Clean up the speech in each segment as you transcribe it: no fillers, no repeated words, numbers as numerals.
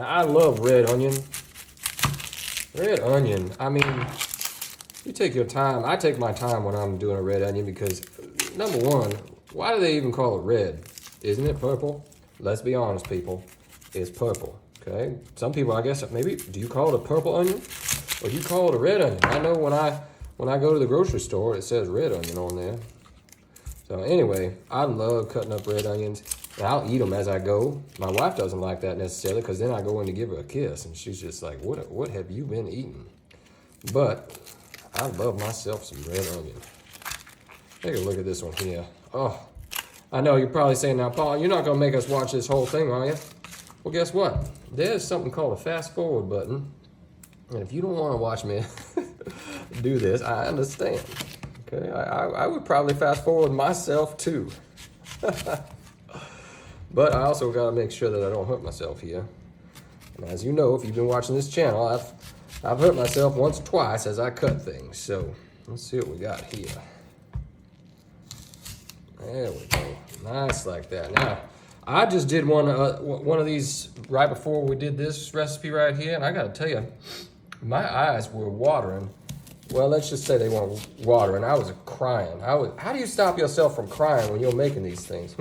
Now, I love red onion. Red onion, I mean, you take your time. I take my time when I'm doing a red onion because, number one, why do they even call it red? Isn't it purple? Let's be honest, people. It's purple, okay? Some people, I guess, maybe, do you call it a purple onion? Or do you call it a red onion? I know when I go to the grocery store, it says red onion on there. So anyway, I love cutting up red onions. And I'll eat them as I go. My wife doesn't like that necessarily because then I go in to give her a kiss and she's just like, what have you been eating? But I love myself some red onion. Take a look at this one here. Oh, I know you're probably saying now, Paul, you're not going to make us watch this whole thing, are you? Well, guess what? There's something called a fast forward button. And if you don't want to watch me do this, I understand. Okay, I would probably fast forward myself too. But I also got to make sure that I don't hurt myself here. And as you know, if you've been watching this channel, I've hurt myself once or twice as I cut things. So let's see what we got here. There we go. Nice like that. Now, I just did one of these right before we did this recipe right here. And I got to tell you, my eyes were watering. Well, let's just say they weren't watering. I was crying. How do you stop yourself from crying when you're making these things?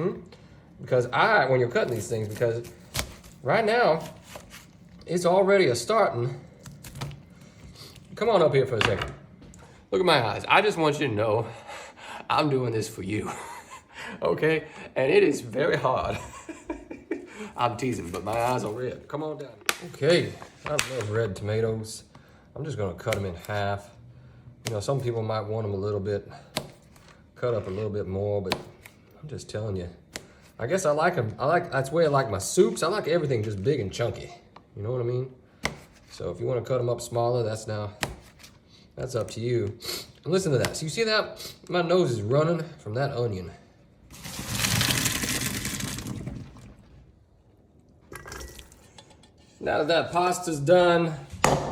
Because when you're cutting these things, because right now, it's already a starting. Come on up here for a second. Look at my eyes. I just want you to know I'm doing this for you. Okay? And it is very hard. I'm teasing, but my eyes are red. Come on down. Okay, I love red tomatoes. I'm just gonna cut them in half. You know, some people might want them a little bit, cut up a little bit more, but I'm just telling you. I guess I like them. That's the way I like my soups. I like everything just big and chunky. You know what I mean? So if you want to cut them up smaller, that's up to you. And listen to that. So you see that? My nose is running from that onion. Now that pasta's done,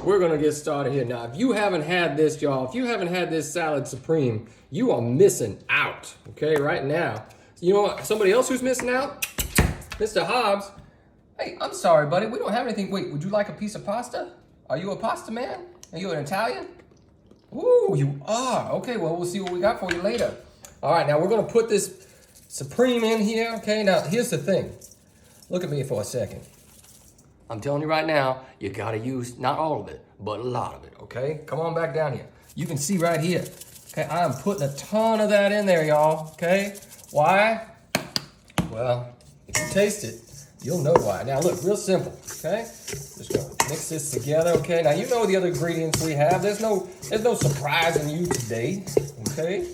we're gonna get started here. Now, if you haven't had this, y'all, if you haven't had this salad supreme, you are missing out, okay, right now. You know what, somebody else who's missing out? Mr. Hobbs. Hey, I'm sorry, buddy, we don't have anything. Wait, would you like a piece of pasta? Are you a pasta man? Are you an Italian? Ooh, you are. Okay, well, we'll see what we got for you later. All right, now we're gonna put this supreme in here, okay? Now, here's the thing. Look at me for a second. I'm telling you right now, you gotta use, not all of it, but a lot of it, okay? Come on back down here. You can see right here, okay? I am putting a ton of that in there, y'all, okay? Why? Well, if you taste it, you'll know why. Now look, real simple, okay? Just gonna mix this together, okay? Now you know the other ingredients we have. There's no surprise in you today, okay?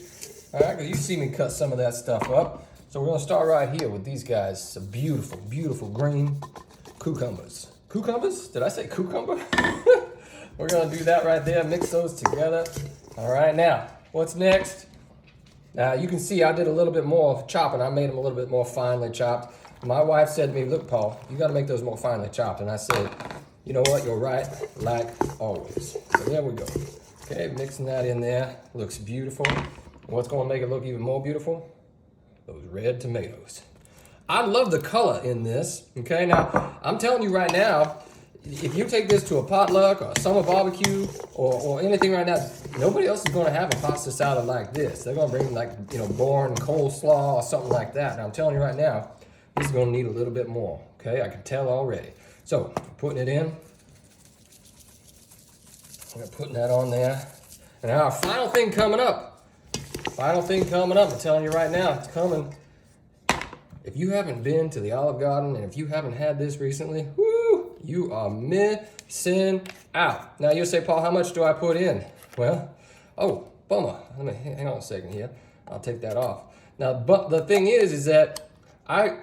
All right, because you see me cut some of that stuff up. So we're gonna start right here with these guys. Some beautiful, beautiful green cucumbers. Cucumbers? Did I say cucumber? We're gonna do that right there, mix those together. All right, now, what's next? Now, you can see I did a little bit more chopping. I made them a little bit more finely chopped. My wife said to me, look, Paul, you gotta make those more finely chopped. And I said, you know what, you're right, like always. So there we go. Okay, mixing that in there. Looks beautiful. What's gonna make it look even more beautiful? Those red tomatoes. I love the color in this, okay? Now, I'm telling you right now, if you take this to a potluck or a summer barbecue or anything right now, nobody else is gonna have a pasta salad like this. They're gonna bring like, you know, Bourne coleslaw or something like that. And I'm telling you right now, this is gonna need a little bit more, okay? I can tell already. So, putting it in. We're putting that on there. And now our final thing coming up. I'm telling you right now, it's coming. If you haven't been to the Olive Garden and if you haven't had this recently, whoo, you are missing out. Now you'll say, Paul, how much do I put in? Well, oh, bummer. Let me hang on a second here. I'll take that off. Now, but the thing is that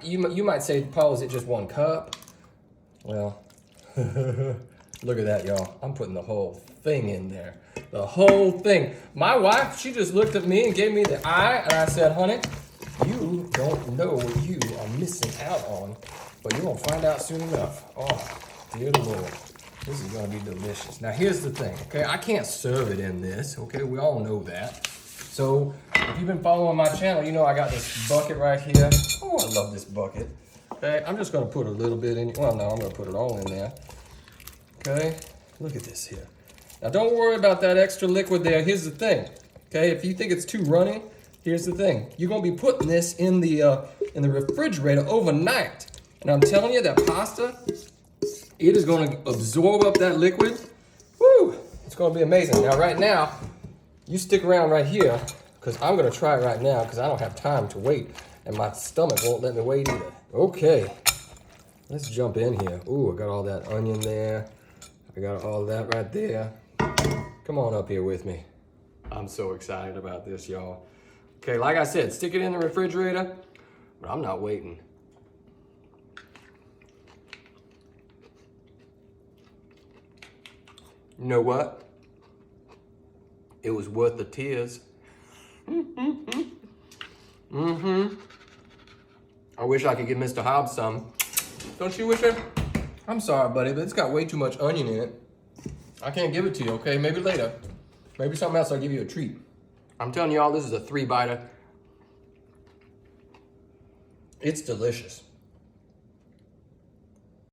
you might say, Paul, is it just 1 cup? Well, look at that, y'all. I'm putting the whole thing in there. The whole thing. My wife, she just looked at me and gave me the eye, and I said, honey, you don't know what you are missing out on, but you're gonna find out soon enough. Oh, dear Lord, this is gonna be delicious. Now here's the thing, okay? I can't serve it in this, okay? We all know that. So if you've been following my channel, you know I got this bucket right here. Oh, I love this bucket. Okay, I'm just gonna put a little bit in. Well, no, I'm gonna put it all in there. Okay, look at this here. Now don't worry about that extra liquid there. Here's the thing. Okay, if you think it's too runny, here's the thing. You're gonna be putting this in the refrigerator overnight. And I'm telling you that pasta, it is gonna absorb up that liquid. Woo! It's gonna be amazing. Now right now, you stick around right here, because I'm gonna try it right now, because I don't have time to wait. And my stomach won't let me wait either. Okay, let's jump in here. Ooh, I got all that onion there. I got all that right there. Come on up here with me. I'm so excited about this, y'all. Okay, like I said, stick it in the refrigerator, but I'm not waiting. You know what? It was worth the tears. I wish I could give Mr. Hobbs some. Don't you wish it? I'm sorry, buddy, but it's got way too much onion in it. I can't give it to you, okay? Maybe later. Maybe something else, I'll give you a treat. I'm telling y'all, this is a 3-biter. It's delicious.